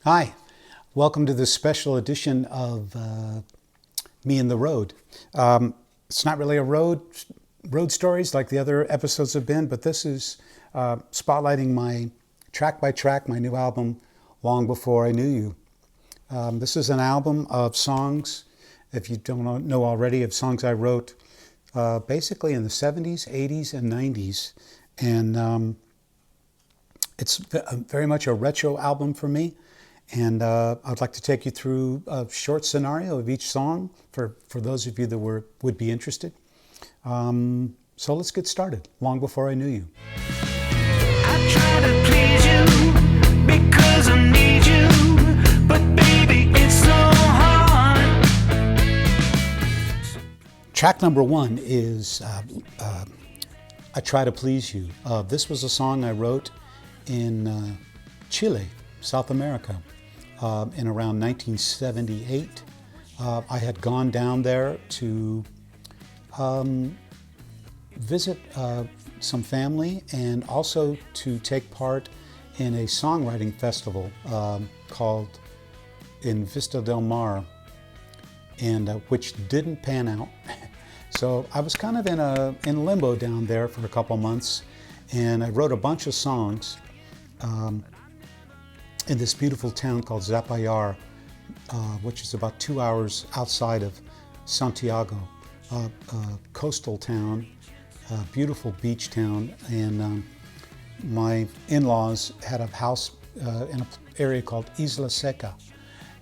Hi, welcome to this special edition of Me and the Road. It's not really a road stories like the other episodes have been, but this is spotlighting my track by track, my new album, Long Before I Knew You. This is an album of songs, if you don't know already, of songs I wrote basically in the 70s, 80s, and 90s. And it's very much a retro album for me. And I'd like to take you through a short scenario of each song for those of you that would be interested. So let's get started. Long Before I Knew You. I try to please you because I need you, but baby, it's so hard. Track number one is I Try to Please You. This was a song I wrote in Chile, South America, in around 1978. I had gone down there to visit some family and also to take part in a songwriting festival called in Vista del Mar, and which didn't pan out. So I was kind of in limbo down there for a couple months, and I wrote a bunch of songs in this beautiful town called Zapallar, which is about 2 hours outside of Santiago, a coastal town, a beautiful beach town. And my in-laws had a house in an area called Isla Seca,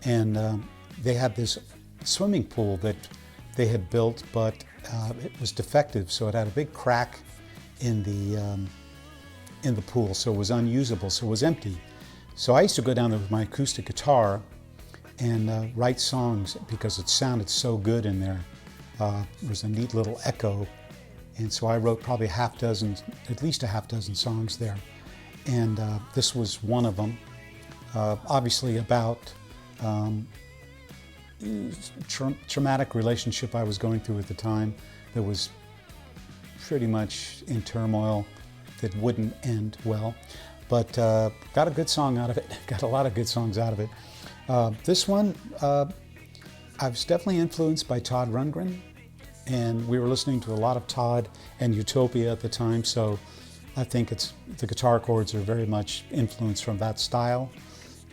and they had this swimming pool that they had built, but it was defective, so it had a big crack in the pool, so it was unusable, so it was empty. So I used to go down there with my acoustic guitar and write songs because it sounded so good in there. There was a neat little echo, and so I wrote probably at least a half dozen songs there. And this was one of them, obviously about traumatic relationship I was going through at the time that was pretty much in turmoil, that wouldn't end well. But got a good song out of it, got a lot of good songs out of it. This one, I was definitely influenced by Todd Rundgren, and we were listening to a lot of Todd and Utopia at the time, so I think the guitar chords are very much influenced from that style.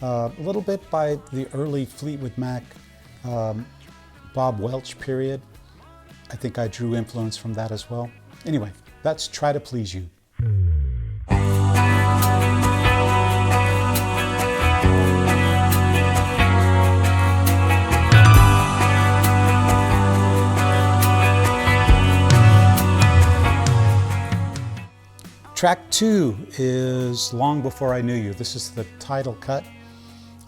A little bit by the early Fleetwood Mac, Bob Welch period. I think I drew influence from that as well. Anyway, that's Try to Please You. Track two is Long Before I Knew You. This is the title cut.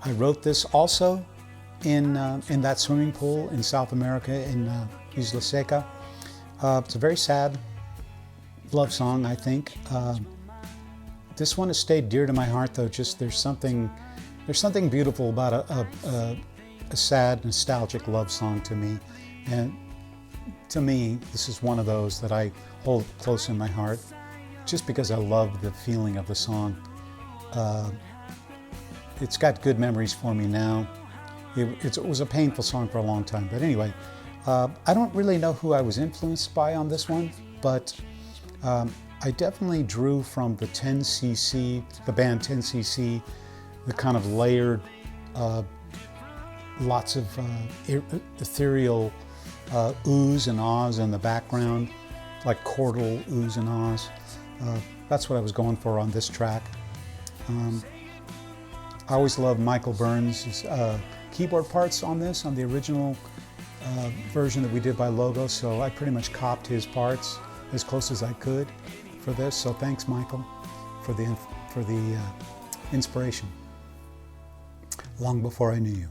I wrote this also in that swimming pool in South America, in Isla Seca. It's a very sad love song, I think. This one has stayed dear to my heart, though. Just there's something beautiful about a sad, nostalgic love song to me, and to me, this is one of those that I hold close in my heart, just because I love the feeling of the song. It's got good memories for me now. It was a painful song for a long time, but anyway, I don't really know who I was influenced by on this one, but I definitely drew from the 10cc, the band 10cc, the kind of layered, lots of ethereal oohs and ahs in the background, like chordal oohs and ahs. That's what I was going for on this track. I always loved Michael Burns' keyboard parts on this, on the original version that we did by Logo, so I pretty much copied his parts as close as I could for this. So thanks, Michael, for the inspiration. Long Before I Knew You.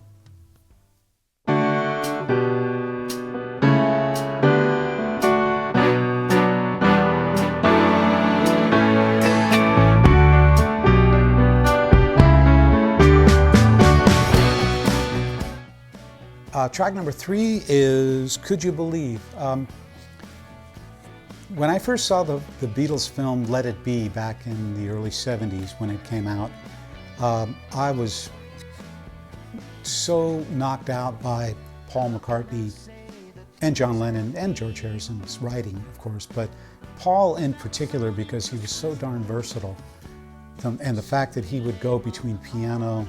Track number three is Could You Believe? When I first saw the Beatles film Let It Be back in the early 70s when it came out, I was so knocked out by Paul McCartney and John Lennon and George Harrison's writing, of course, but Paul in particular because he was so darn versatile. And the fact that he would go between piano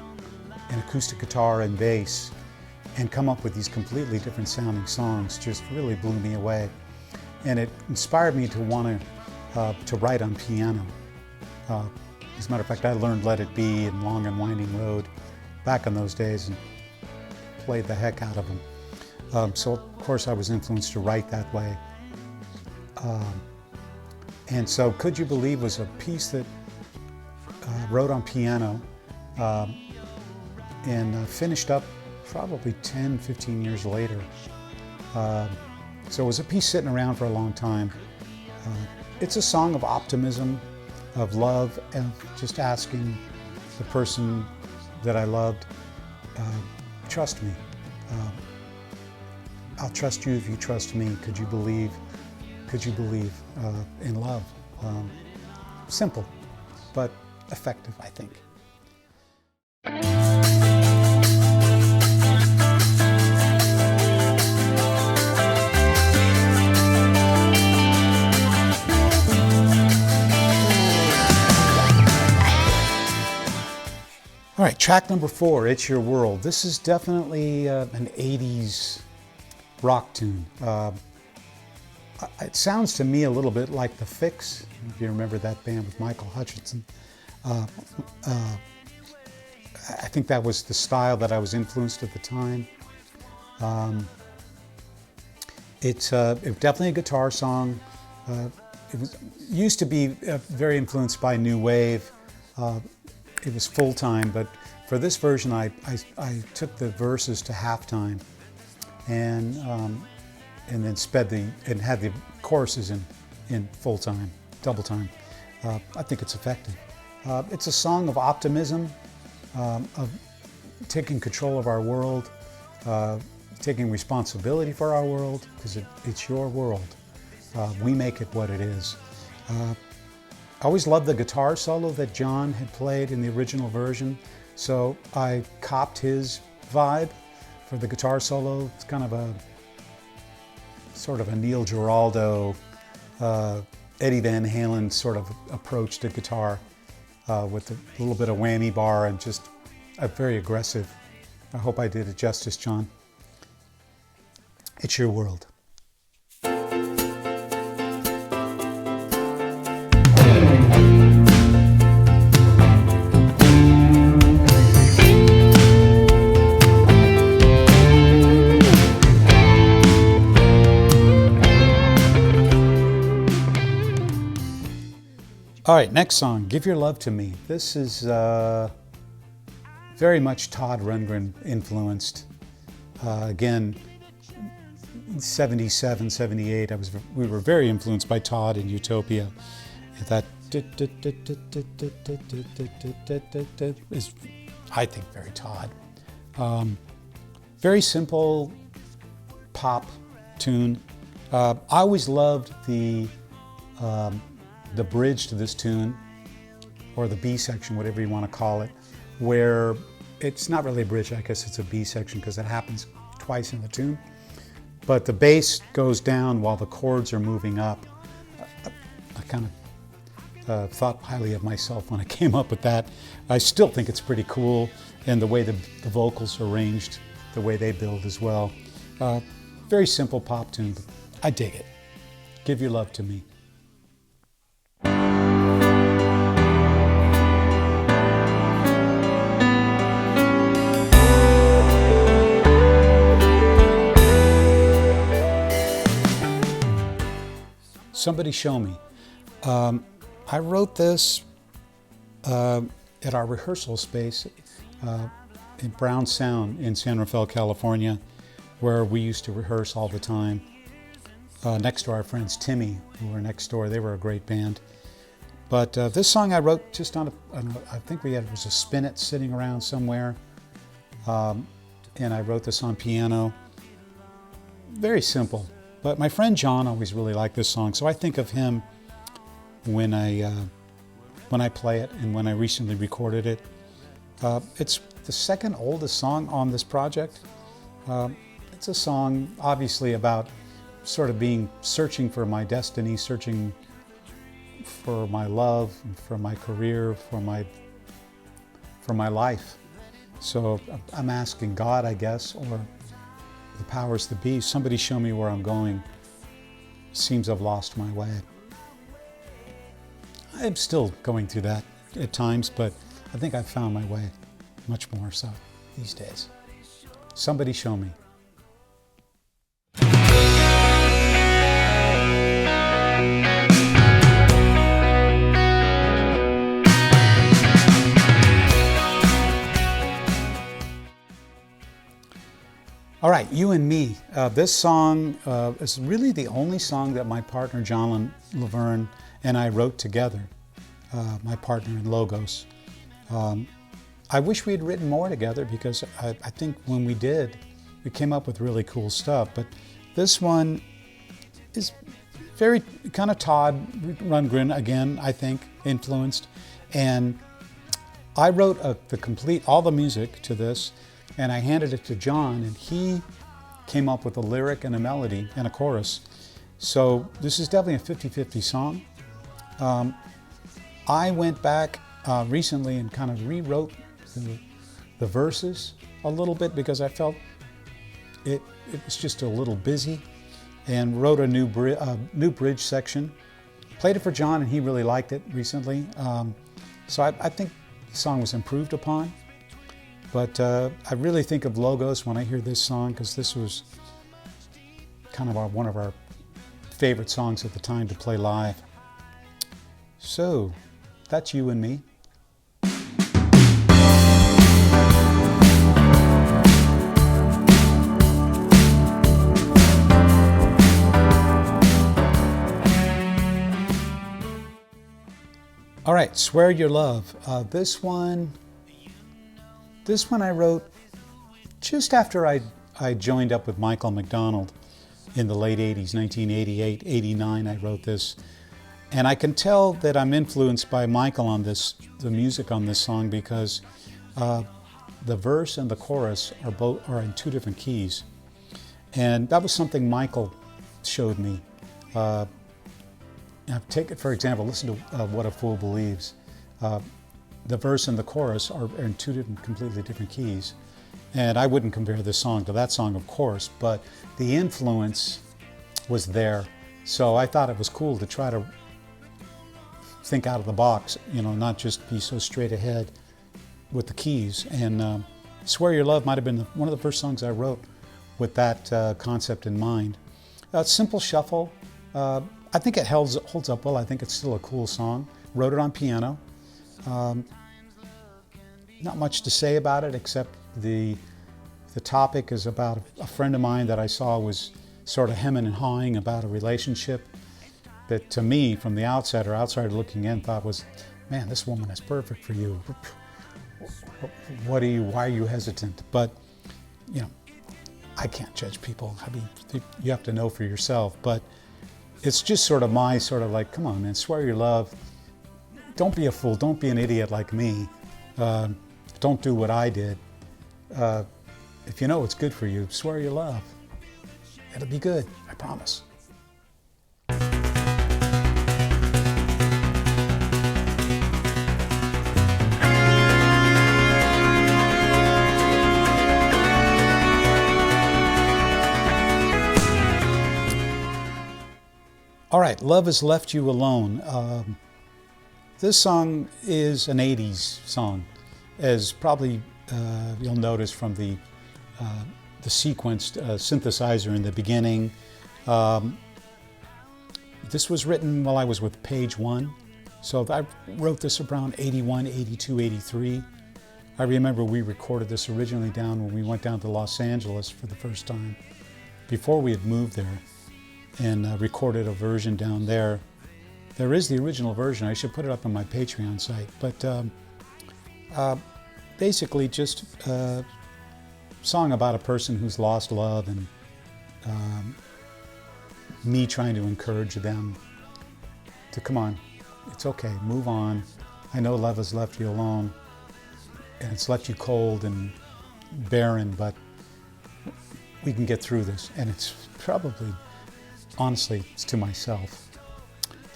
and acoustic guitar and bass and come up with these completely different sounding songs just really blew me away. And it inspired me to want to write on piano. As a matter of fact, I learned Let It Be and Long and Winding Road back in those days and played the heck out of them. So of course I was influenced to write that way. And so Could You Believe was a piece that wrote on piano and finished up probably 10, 15 years later. So it was a piece sitting around for a long time. It's a song of optimism, of love, and just asking the person that I loved, trust me. I'll trust you if you trust me. Could you believe in love? Simple, but effective, I think. All right, track number 4, It's Your World. This is definitely an 80s rock tune. It sounds to me a little bit like The Fix, if you remember that band with Michael Hutchinson. I think that was the style that I was influenced at the time. It was definitely a guitar song. It used to be very influenced by New Wave. It was full time, but for this version, I took the verses to halftime, and then had the choruses in full time, double time. I think it's effective. It's a song of optimism, of taking control of our world, taking responsibility for our world, because it's your world. We make it what it is. I always loved the guitar solo that John had played in the original version, so I copped his vibe for the guitar solo. It's kind of a sort of a Neil Giraldo, Eddie Van Halen sort of approach to guitar, with a little bit of whammy bar and just very aggressive. I hope I did it justice, John. It's Your World. All right, next song, Give Your Love to Me. This is very much Todd Rundgren influenced. Again, 77, 78, we were very influenced by Todd and Utopia. That is, I think, very Todd. Very simple pop tune. I always loved the bridge to this tune, or the B section, whatever you want to call it, where it's not really a bridge, I guess it's a B section because it happens twice in the tune. But the bass goes down while the chords are moving up. I kind of thought highly of myself when I came up with that. I still think it's pretty cool, and the way the vocals are arranged, the way they build as well. Very simple pop tune, but I dig it. Give Your Love to Me. Somebody Show Me. I wrote this at our rehearsal space in Brown Sound in San Rafael, California, where we used to rehearse all the time. Next to our friends Timmy, who were next door. They were a great band. But this song I wrote just on I think it was a spinet sitting around somewhere. And I wrote this on piano. Very simple. But my friend John always really liked this song, so I think of him when I play it and when I recently recorded it. It's the second oldest song on this project. It's a song obviously about sort of searching for my destiny, searching for my love, for my career, for my life. So I'm asking God, I guess, or the powers that be, somebody show me where I'm going. Seems I've lost my way. I'm still going through that at times, but I think I've found my way much more so these days. Somebody show me. All right, You and Me. This song is really the only song that my partner John Laverne and I wrote together, my partner in Logos. I wish we had written more together because I think when we did, we came up with really cool stuff. But this one is very kind of Todd Rundgren, again, I think, influenced. And I wrote all the music to this, and I handed it to John, and he came up with a lyric and a melody and a chorus. So this is definitely a 50-50 song. I went back recently and kind of rewrote the verses a little bit because I felt it was just a little busy, and wrote a new bridge section. Played it for John, and he really liked it recently. So I think the song was improved upon. But I really think of Logos when I hear this song, because this was kind of one of our favorite songs at the time to play live. So that's You and Me. All right, Swear Your Love. This one I wrote just after I joined up with Michael McDonald in the late 80s, 1988, 89, I wrote this. And I can tell that I'm influenced by Michael on the music on this song, because the verse and the chorus are in two different keys. And that was something Michael showed me. Take it, for example, listen to What a Fool Believes. The verse and the chorus are in two completely different keys. And I wouldn't compare this song to that song, of course, but the influence was there. So I thought it was cool to try to think out of the box, not just be so straight ahead with the keys. And Swear Your Love might have been one of the first songs I wrote with that concept in mind. Simple shuffle. I think it holds up well. I think it's still a cool song. Wrote it on piano. Not much to say about it, except the topic is about a friend of mine that I saw was sort of hemming and hawing about a relationship that, to me, from the outsider looking in, thought was, man, this woman is perfect for you. Why are you hesitant? But, I can't judge people. I mean, you have to know for yourself. But it's just sort of like, come on, man, swear your love. Don't be a fool. Don't be an idiot like me. Don't do what I did. If you know what's good for you, swear your love. It'll be good, I promise. All right, Love Has Left You Alone. This song is an 80s song, as probably you'll notice from the sequenced synthesizer in the beginning. This was written while I was with Page One, so I wrote this around 81, 82, 83. I remember we recorded this originally down when we went down to Los Angeles for the first time, before we had moved there, and recorded a version down there. There is the original version. I should put it up on my Patreon site. But basically just a song about a person who's lost love, and me trying to encourage them to, come on, it's okay, move on. I know love has left you alone. and it's left you cold and barren, but we can get through this. And it's probably, honestly, it's to myself.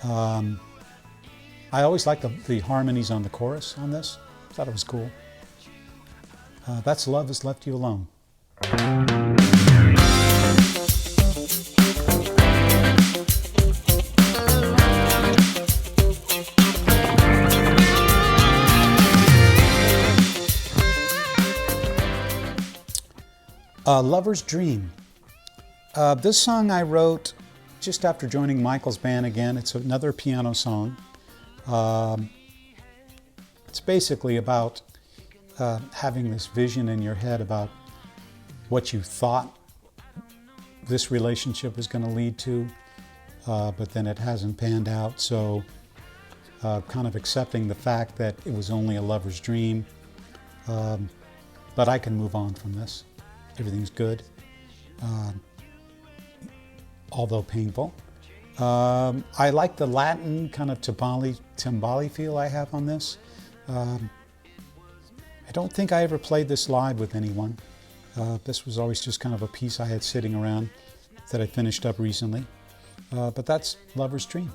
I always liked the harmonies on the chorus on this. Thought it was cool. That's Love Has Left You Alone. Lover's Dream. This song I wrote just after joining Michael's band again. It's another piano song. It's basically about having this vision in your head about what you thought this relationship was going to lead to, but then it hasn't panned out. So kind of accepting the fact that it was only a lover's dream. But I can move on from this. Everything's good, although painful. I like the Latin kind of timbali feel I have on this. I don't think I ever played this live with anyone. This was always just kind of a piece I had sitting around that I finished up recently. But that's Lover's Dream.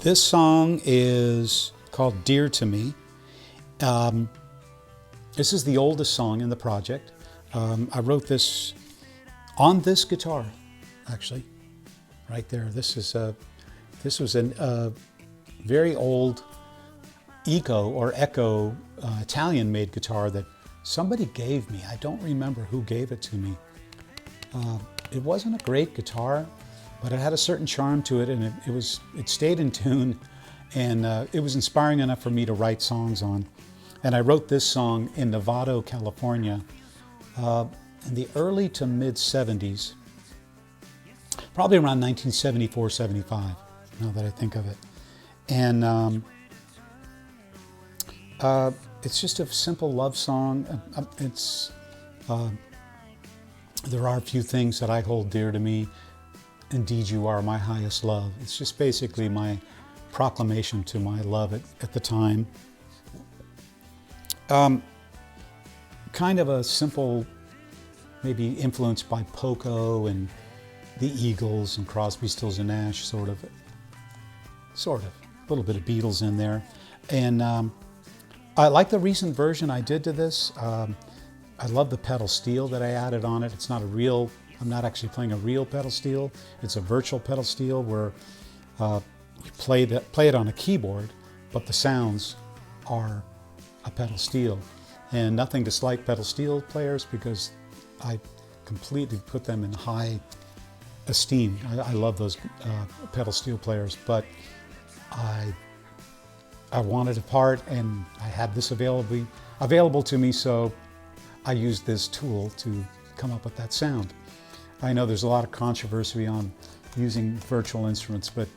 This song is called Dear to Me. This is the oldest song in the project. I wrote this on this guitar, actually, right there. This was a very old Echo Italian-made guitar that somebody gave me. I don't remember who gave it to me. It wasn't a great guitar, but it had a certain charm to it, and it stayed in tune, and it was inspiring enough for me to write songs on. And I wrote this song in Novato, California, in the early to mid 70s, probably around 1974, 75, now that I think of it. And it's just a simple love song. There are a few things that I hold dear to me. Indeed, you are my highest love. It's just basically my proclamation to my love at the time. Kind of a simple, maybe influenced by Poco and the Eagles and Crosby, Stills and Nash, sort of. A little bit of Beatles in there. And I like the recent version I did to this. I love the pedal steel that I added on it. It's not a real, I'm not actually playing a real pedal steel. It's a virtual pedal steel where you play it on a keyboard, but the sounds are a pedal steel. And nothing to slight pedal steel players, because I completely put them in high esteem. I love those pedal steel players, but I wanted a part, and I had this available to me, so I used this tool to come up with that sound. I know there's a lot of controversy on using virtual instruments, but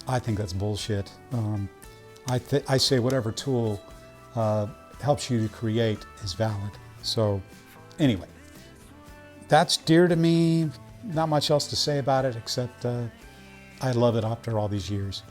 I think that's bullshit. I say whatever tool helps you to create is valid. So anyway, that's dear to me. Not much else to say about it, except I love it after all these years.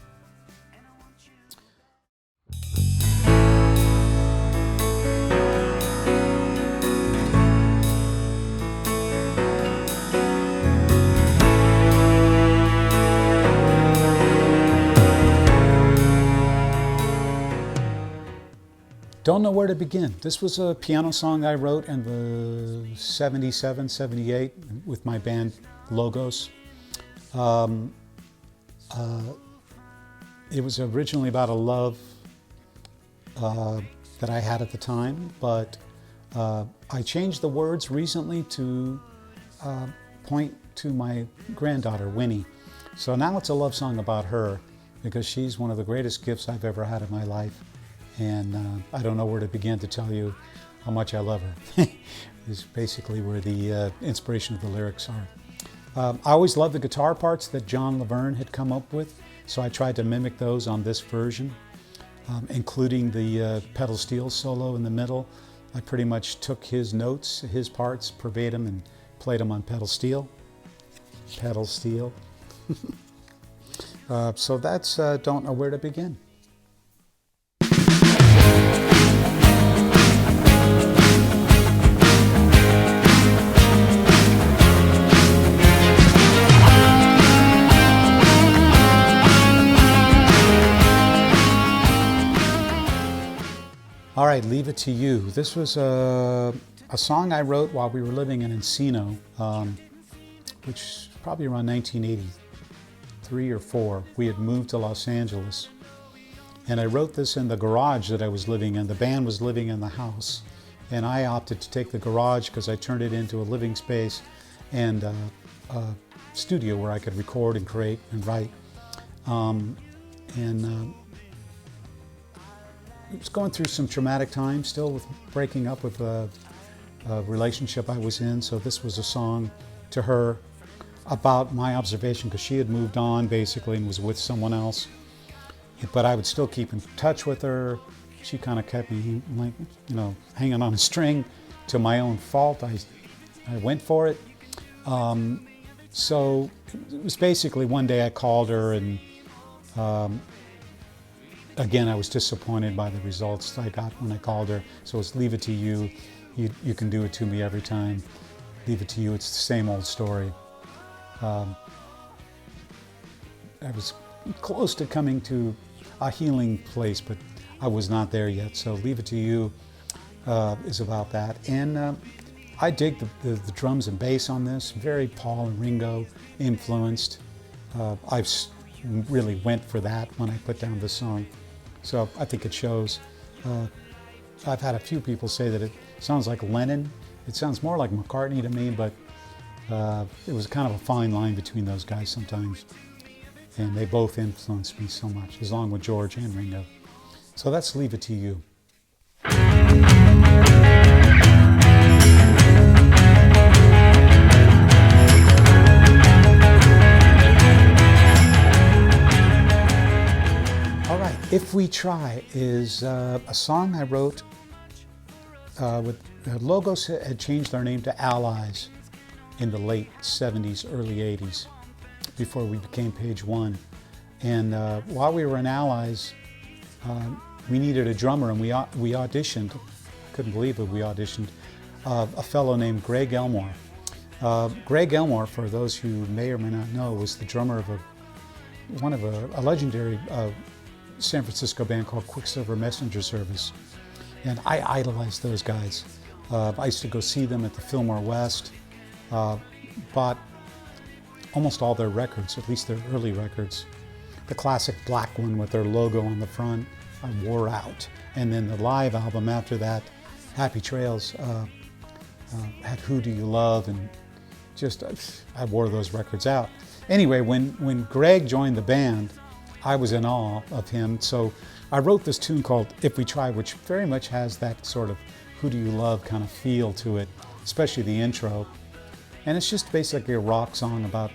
Don't know where to begin. This was a piano song I wrote in the 77, 78 with my band Logos. It was originally about a love that I had at the time, but I changed the words recently to point to my granddaughter, Winnie. So now it's a love song about her, because she's one of the greatest gifts I've ever had in my life. And I don't know where to begin to tell you how much I love her. Is basically where the inspiration of the lyrics are. I always loved the guitar parts that John Laverne had come up with, so I tried to mimic those on this version, including the pedal steel solo in the middle. I pretty much took his notes, his parts, verbatim, and played them on pedal steel. Pedal steel. So that's Don't Know Where to Begin. All right, Leave It to You. This was a song I wrote while we were living in Encino, which is probably around 1983 or 4. We had moved to Los Angeles. And I wrote this in the garage that I was living in. The band was living in the house. And I opted to take the garage because I turned it into a living space and a studio where I could record and create and write. I was going through some traumatic times still with breaking up with a relationship I was in, so this was a song to her about my observation because she had moved on basically and was with someone else. But I would still keep in touch with her. She kind of kept me, like, hanging on a string. To my own fault, I went for it. So it was basically one day I called her and again, I was disappointed by the results I got when I called her. So it's Leave It to You. You can do it to me every time. Leave it to you. It's the same old story. I was close to coming to a healing place, but I was not there yet. So Leave It to You is about that. And I dig the drums and bass on this. Very Paul and Ringo influenced. I really went for that when I put down this song. So I think it shows. I've had a few people say that it sounds like Lennon. It sounds more like McCartney to me, but it was kind of a fine line between those guys sometimes. And they both influenced me so much, along with George and Ringo. So that's Leave It to You. If We Try is a song I wrote with Logos had changed their name to Allies in the late 70s, early 80s, before we became Page One. And while we were in Allies, we needed a drummer, and we auditioned. I couldn't believe it. We auditioned a fellow named Greg Elmore. Greg Elmore, for those who may or may not know, was the drummer of a legendary San Francisco band called Quicksilver Messenger Service, and I idolized those guys. I used to go see them at the Fillmore West, bought almost all their records, at least their early records. The classic black one with their logo on the front, I wore out. And then the live album after that, Happy Trails, had Who Do You Love, and just, I wore those records out. Anyway, when Greg joined the band, I was in awe of him, so I wrote this tune called If We Try, which very much has that sort of Who Do You Love kind of feel to it, especially the intro. And it's just basically a rock song about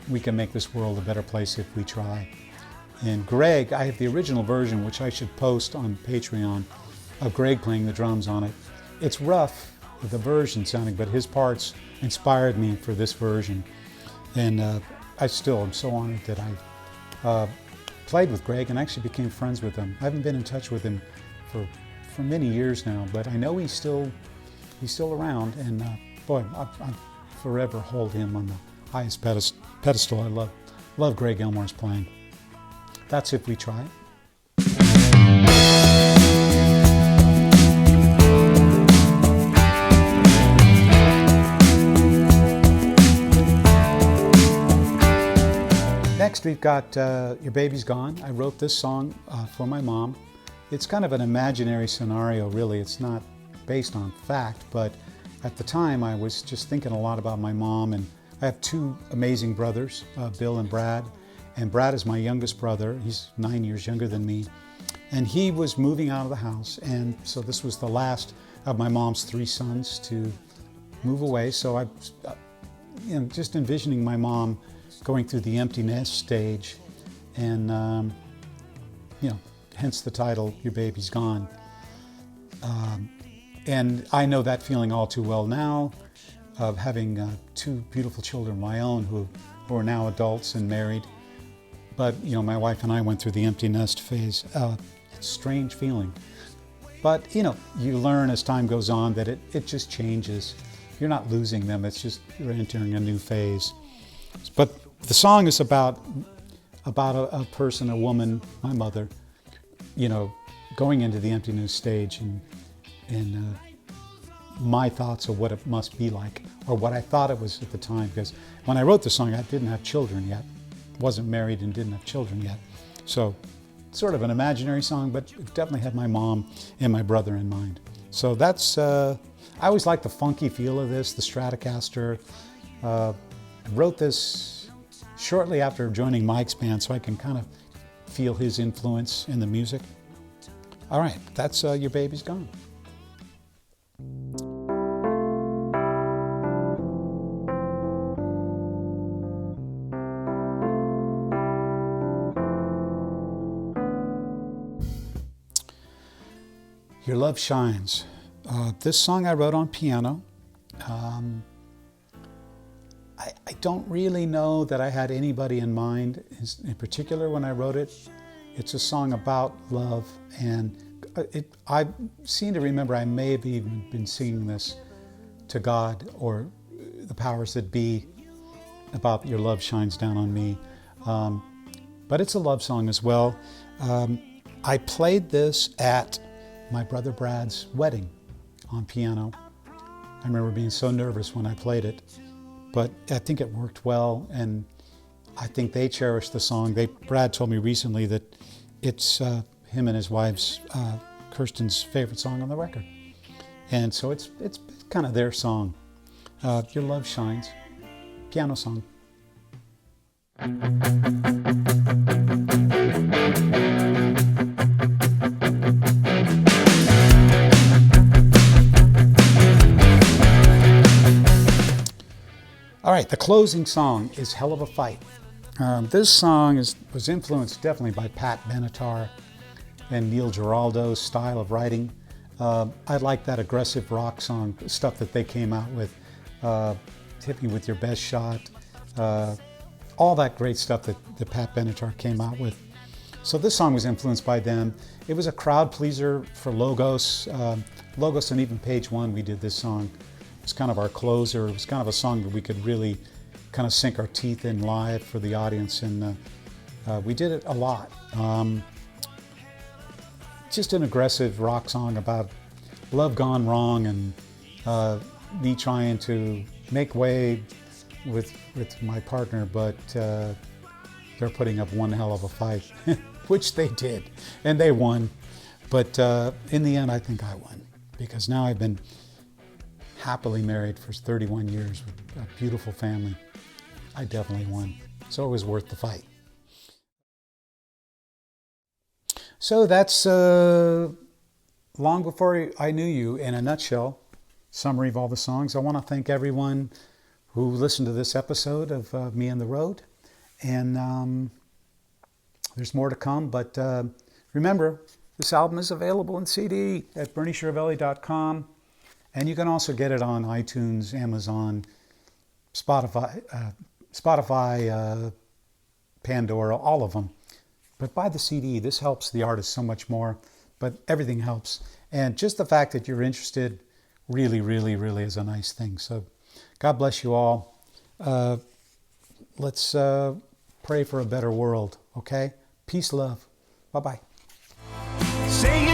we can make this world a better place if we try. And Greg, I have the original version, which I should post on Patreon, of Greg playing the drums on it. It's rough, the version sounding, but his parts inspired me for this version. And I still am so honored that I played with Greg and actually became friends with him. I haven't been in touch with him for many years now, but I know he's still around, and boy, I forever hold him on the highest pedestal. I love Greg Elmore's playing. That's If We Try. Next, we've got Your Baby's Gone. I wrote this song for my mom. It's kind of an imaginary scenario, really. It's not based on fact, but at the time I was just thinking a lot about my mom, and I have two amazing brothers, Bill and Brad. And Brad is my youngest brother. He's 9 years younger than me. And he was moving out of the house, and so this was the last of my mom's 3 sons to move away. So I, just envisioning my mom going through the empty nest stage, and hence the title, Your Baby's Gone. And I know that feeling all too well now, of having two beautiful children of my own who are now adults and married. But, you know, my wife and I went through the empty nest phase. It's a strange feeling. But, you know, you learn as time goes on that it just changes. You're not losing them, it's just you're entering a new phase. But the song is about a person, a woman, my mother, you know, going into the empty nest stage and my thoughts of what it must be like, or what I thought it was at the time. Because when I wrote the song, I didn't have children yet. Wasn't married and didn't have children yet. So sort of an imaginary song, but it definitely had my mom and my brother in mind. So that's, I always like the funky feel of this, the Stratocaster. I wrote this shortly after joining Mike's band, so I can kind of feel his influence in the music. All right, that's Your Baby's Gone. Your Love Shines. This song I wrote on piano. I don't really know that I had anybody in mind in particular when I wrote it. It's a song about love, and I seem to remember I may have even been singing this to God or the powers that be about your love shines down on me. But it's a love song as well. I played this at my brother Brad's wedding on piano. I remember being so nervous when I played it, but I think it worked well, and I think they cherished the song. Brad told me recently that it's him and his wife's, Kirsten's favorite song on the record. And so it's kind of their song. Your Love Shines, piano song. All right, the closing song is Hell of a Fight. This song was influenced definitely by Pat Benatar and Neil Giraldo's style of writing. I like that aggressive rock song stuff that they came out with. Hit Me With Your Best Shot. All that great stuff that Pat Benatar came out with. So this song was influenced by them. It was a crowd pleaser for Logos. Logos and even Page One, we did this song. It's kind of our closer. It was kind of a song that we could really kind of sink our teeth in live for the audience, and we did it a lot. Just an aggressive rock song about love gone wrong and me trying to make way with my partner, but they're putting up one hell of a fight, which they did, and they won. But in the end, I think I won, because now I've been happily married for 31 years with a beautiful family. I definitely won. So it was worth the fight. So that's Long Before I Knew You in a nutshell. Summary of all the songs. I want to thank everyone who listened to this episode of Me and the Road. And there's more to come. But remember, this album is available in CD at BernieChiravelli.com. And you can also get it on iTunes, Amazon, Spotify, Pandora, all of them. But buy the CD. This helps the artist so much more. But everything helps. And just the fact that you're interested really, really, really is a nice thing. So God bless you all. Let's pray for a better world, okay? Peace, love. Bye-bye. Say